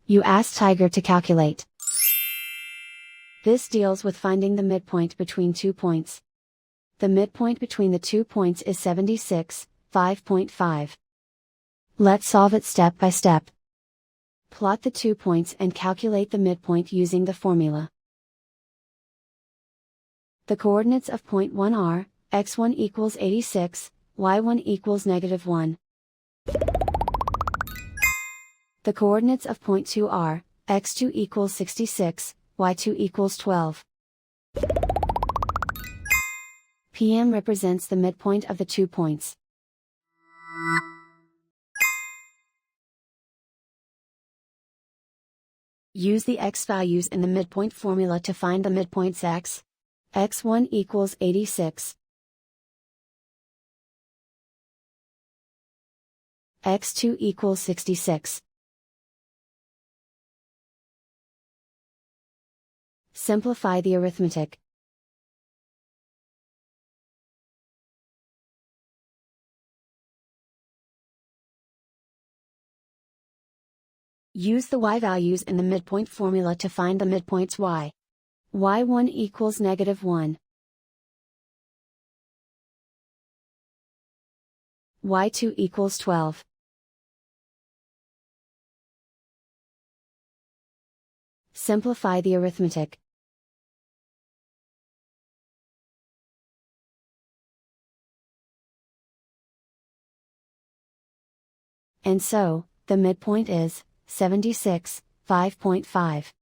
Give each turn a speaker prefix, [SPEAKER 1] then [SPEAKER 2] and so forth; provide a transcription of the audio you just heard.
[SPEAKER 1] You ask Tiger to calculate. This deals with finding the midpoint between 2 points. The midpoint between the 2 points is 76, 5.5. Let's solve it step by step. Plot the 2 points and calculate the midpoint using the formula. The coordinates of point 1 are, x1 equals 86, y1 equals -1. The coordinates of point 2 are, x2 equals 66, y2 equals 12. PM represents the midpoint of the 2 points. Use the x values in the midpoint formula to find the midpoints x. x1 equals 86. x2 equals 66. Simplify the arithmetic. Use the y values in the midpoint formula to find the midpoints y. y1 equals -1. y2 equals 12. Simplify the arithmetic. And so, the midpoint is 76, 5.5.